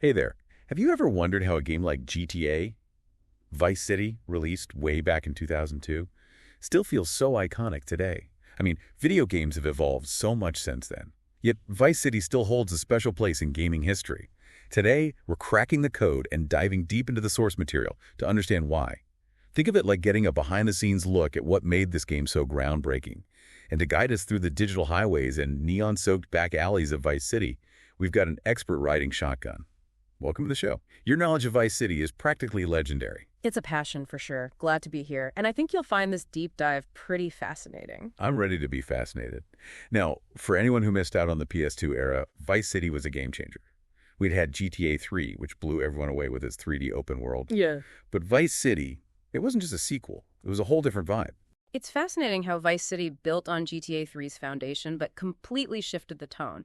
Hey there. Have you ever wondered how a game like GTA, Vice City, released way back in 2002, still feels so iconic today? I mean, video games have evolved so much since then. Yet Vice City still holds a special place in gaming history. Today, we're cracking the code and diving deep into the source material to understand why. Think of it like getting a behind-the-scenes look at what made this game so groundbreaking. And to guide us through the digital highways and neon-soaked back alleys of Vice City, we've got an expert riding shotgun. Welcome to the show. Your knowledge of Vice City is practically legendary. It's a passion for sure. Glad to be here. And I think you'll find this deep dive pretty fascinating. I'm ready to be fascinated. Now, for anyone who missed out on the PS2 era, Vice City was a game changer. We'd had GTA 3, which blew everyone away with its 3D open world. Yeah. But Vice City, it wasn't just a sequel. It was a whole different vibe. It's fascinating how Vice City built on GTA 3's foundation, but completely shifted the tone.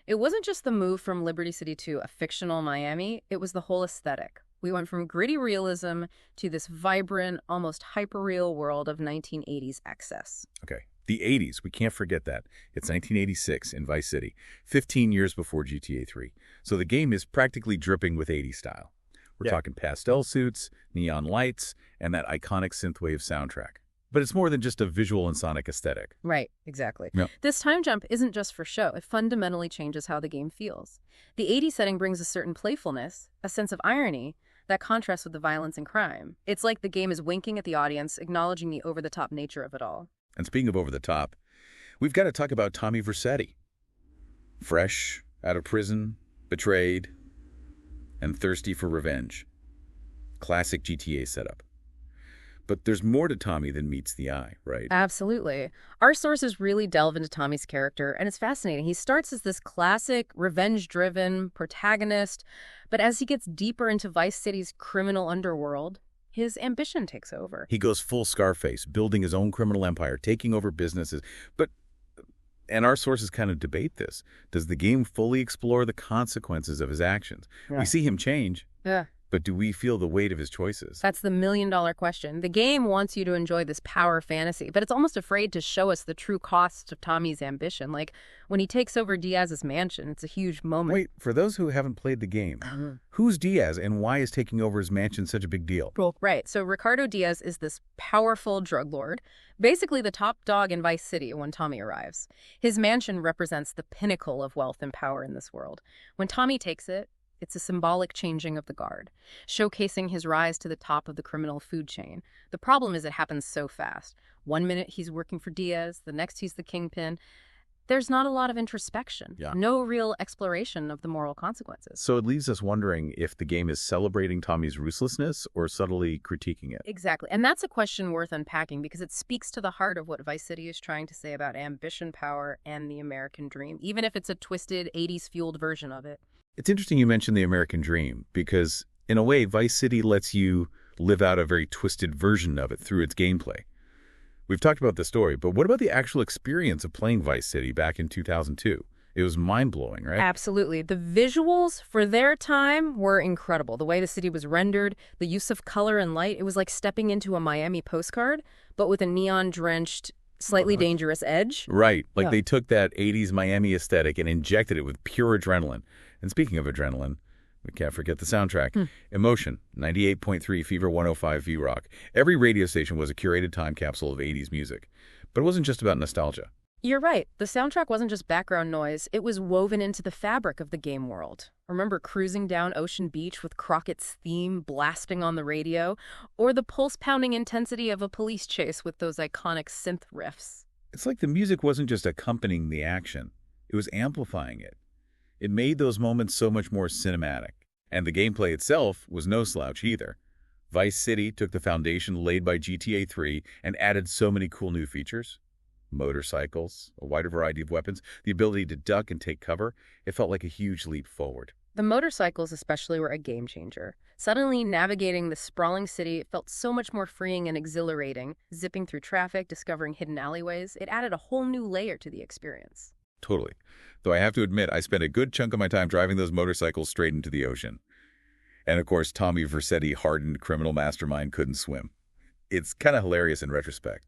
It wasn't just the move from Liberty City to a fictional Miami, it was the whole aesthetic. We went from gritty realism to this vibrant, almost hyper-real world of 1980s excess. Okay, the 80s, we can't forget that. It's 1986 in Vice City, 15 years before GTA 3. So the game is practically dripping with 80s style. We're talking pastel suits, neon lights, and that iconic synthwave soundtrack. But it's more than just a visual and sonic aesthetic. Right, exactly. Yep. This time jump isn't just for show. It fundamentally changes how the game feels. The 80s setting brings a certain playfulness, a sense of irony, that contrasts with the violence and crime. It's like the game is winking at the audience, acknowledging the over-the-top nature of it all. And speaking of over-the-top, we've got to talk about Tommy Vercetti. Fresh, out of prison, betrayed, and thirsty for revenge. Classic GTA setup. But there's more to Tommy than meets the eye, right? Absolutely. Our sources really delve into Tommy's character, and it's fascinating. He starts as this classic, revenge-driven protagonist, but as he gets deeper into Vice City's criminal underworld, his ambition takes over. He goes full Scarface, building his own criminal empire, taking over businesses. And our sources kind of debate this. Does the game fully explore the consequences of his actions? Yeah. We see him change. Yeah. But do we feel the weight of his choices? That's the million-dollar question. The game wants you to enjoy this power fantasy, but it's almost afraid to show us the true cost of Tommy's ambition. Like, when he takes over Diaz's mansion, it's a huge moment. Wait, for those who haven't played the game, who's Diaz and why is taking over his mansion such a big deal? Right, so Ricardo Diaz is this powerful drug lord, basically the top dog in Vice City when Tommy arrives. His mansion represents the pinnacle of wealth and power in this world. When Tommy takes it, it's a symbolic changing of the guard, showcasing his rise to the top of the criminal food chain. The problem is it happens so fast. 1 minute he's working for Diaz, the next he's the kingpin. There's not a lot of introspection, no real exploration of the moral consequences. So it leaves us wondering if the game is celebrating Tommy's ruthlessness or subtly critiquing it. Exactly, and that's a question worth unpacking because it speaks to the heart of what Vice City is trying to say about ambition, power, and the American dream, even if it's a twisted, 80s-fueled version of it. It's interesting you mentioned the American dream because, in a way, Vice City lets you live out a very twisted version of it through its gameplay. We've talked about the story, but what about the actual experience of playing Vice City back in 2002? It was mind-blowing, right? Absolutely. The visuals for their time were incredible. The way the city was rendered, the use of color and light, it was like stepping into a Miami postcard, but with a neon-drenched, slightly dangerous edge. Right. Like they took that 80s Miami aesthetic and injected it with pure adrenaline. And speaking of adrenaline, we can't forget the soundtrack. Emotion, 98.3 Fever 105 V-Rock. Every radio station was a curated time capsule of 80s music. But it wasn't just about nostalgia. You're right. The soundtrack wasn't just background noise. It was woven into the fabric of the game world. Remember cruising down Ocean Beach with Crockett's theme blasting on the radio? Or the pulse-pounding intensity of a police chase with those iconic synth riffs? It's like the music wasn't just accompanying the action. It was amplifying it. It made those moments so much more cinematic. And the gameplay itself was no slouch either. Vice City took the foundation laid by GTA 3 and added so many cool new features. Motorcycles, a wider variety of weapons, the ability to duck and take cover. It felt like a huge leap forward. The motorcycles especially were a game changer. Suddenly navigating the sprawling city felt so much more freeing and exhilarating. Zipping through traffic, discovering hidden alleyways, it added a whole new layer to the experience. Totally. Though I have to admit, I spent a good chunk of my time driving those motorcycles straight into the ocean. And of course, Tommy Vercetti, hardened criminal mastermind, couldn't swim. It's kind of hilarious in retrospect.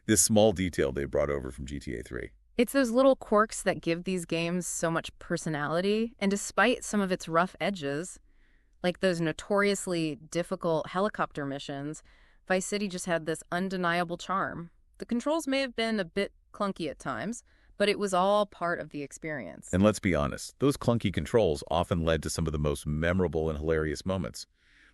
This small detail they brought over from GTA 3. It's those little quirks that give these games so much personality, and despite some of its rough edges, Like those notoriously difficult helicopter missions, Vice City just had this undeniable charm. The controls may have been a bit clunky at times, but it was all part of the experience. And let's be honest, those clunky controls often led to some of the most memorable and hilarious moments.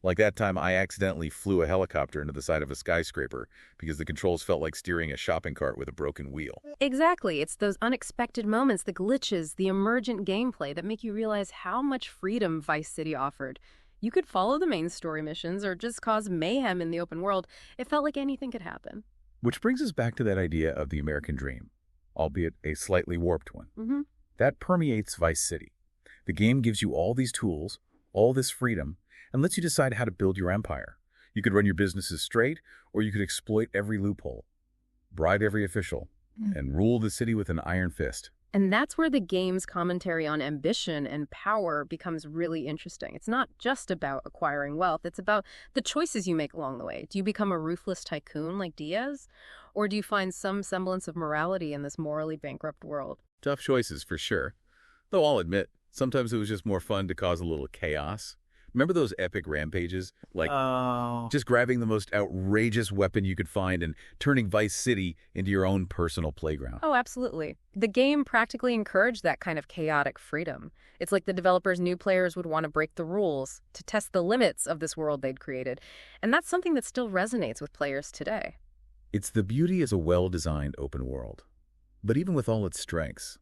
Like that time I accidentally flew a helicopter into the side of a skyscraper because the controls felt like steering a shopping cart with a broken wheel. Exactly. It's those unexpected moments, the glitches, the emergent gameplay that make you realize how much freedom Vice City offered. You could follow the main story missions or just cause mayhem in the open world. It felt like anything could happen. Which brings us back to that idea of the American dream, albeit a slightly warped one. That permeates Vice City. The game gives you all these tools, all this freedom, and lets you decide how to build your empire. You could run your businesses straight, or you could exploit every loophole, bribe every official, and rule the city with an iron fist. And that's where the game's commentary on ambition and power becomes really interesting. It's not just about acquiring wealth. It's about the choices you make along the way. Do you become a ruthless tycoon like Diaz? Or do you find some semblance of morality in this morally bankrupt world? Tough choices, for sure. Though I'll admit, sometimes it was just more fun to cause a little chaos. Remember those epic rampages? Like just grabbing the most outrageous weapon you could find and turning Vice City into your own personal playground. Oh, absolutely. The game practically encouraged that kind of chaotic freedom. It's like the developers knew players would want to break the rules, to test the limits of this world they'd created. And that's something that still resonates with players today. It's the beauty as a well-designed open world. But even with all its strengths,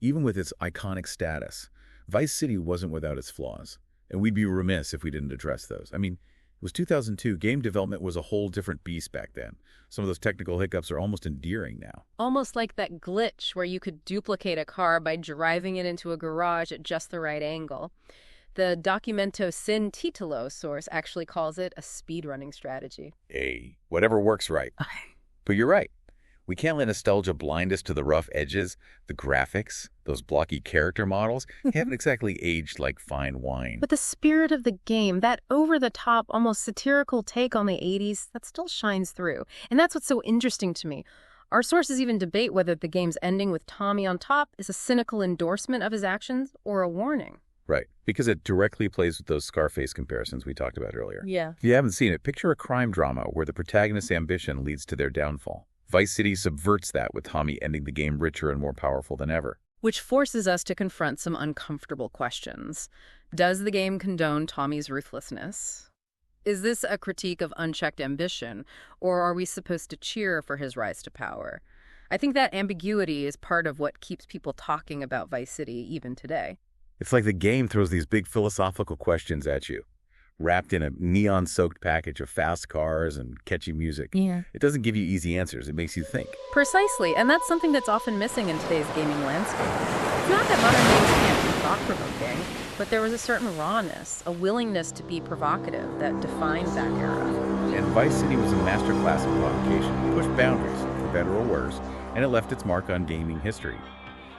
even with its iconic status, Vice City wasn't without its flaws. And we'd be remiss if we didn't address those. I mean, it was 2002. Game development was a whole different beast back then. Some of those technical hiccups are almost endearing now. Almost like that glitch where you could duplicate a car by driving it into a garage at just the right angle. The Documento Sin Titolo source actually calls it a speedrunning strategy. Hey, whatever works right. But you're right. We can't let nostalgia blind us to the rough edges. The graphics, those blocky character models, haven't exactly aged like fine wine. But the spirit of the game, that over-the-top, almost satirical take on the 80s, that still shines through. And that's what's so interesting to me. Our sources even debate whether the game's ending with Tommy on top is a cynical endorsement of his actions or a warning. Right, because it directly plays with those Scarface comparisons we talked about earlier. Yeah. If you haven't seen it, picture a crime drama where the protagonist's ambition leads to their downfall. Vice City subverts that with Tommy ending the game richer and more powerful than ever. Which forces us to confront some uncomfortable questions. Does the game condone Tommy's ruthlessness? Is this a critique of unchecked ambition, or are we supposed to cheer for his rise to power? I think that ambiguity is part of what keeps people talking about Vice City even today. It's like the game throws these big philosophical questions at you, wrapped in a neon-soaked package of fast cars and catchy music. Yeah. It doesn't give you easy answers. It makes you think. Precisely, and that's something that's often missing in today's gaming landscape. It's not that modern games can't be thought-provoking, but there was a certain rawness, a willingness to be provocative that defined that era. And Vice City was a masterclass of provocation. It pushed boundaries, for better or worse, and it left its mark on gaming history.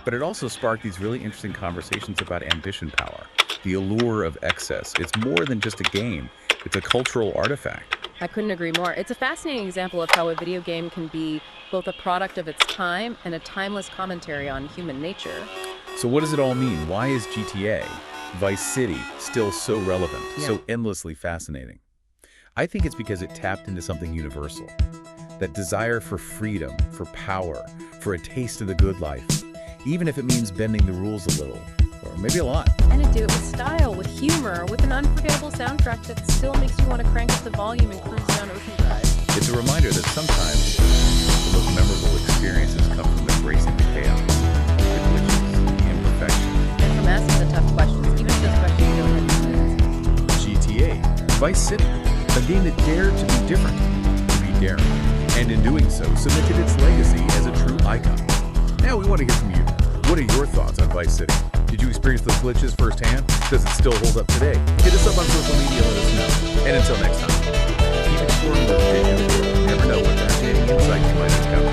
But it also sparked these really interesting conversations about ambition power, the allure of excess. It's more than just a game. It's a cultural artifact. I couldn't agree more. It's a fascinating example of how a video game can be both a product of its time and a timeless commentary on human nature. So what does it all mean? Why is GTA, Vice City, still so relevant, so endlessly fascinating? I think it's because it tapped into something universal. That desire for freedom, for power, for a taste of the good life. Even if it means bending the rules a little, or maybe a lot. And to do it with style, with humor, with an unforgettable soundtrack that still makes you want to crank up the volume and cruise down Ocean Drive. It's a reminder that sometimes the most memorable experiences come from embracing the chaos, the glitches, the imperfection. And from asking the tough questions, even if those questions don't make sense. GTA, Vice City, a game that dared to be different, to be daring, and in doing so, cemented its legacy as a true icon. Now we want to hear from you. What are your thoughts on Vice City? Did you experience those glitches firsthand? Does it still hold up today? Hit us up on social media, let us know. And until next time, keep exploring those visions. You never know what fascinating insight you might encounter.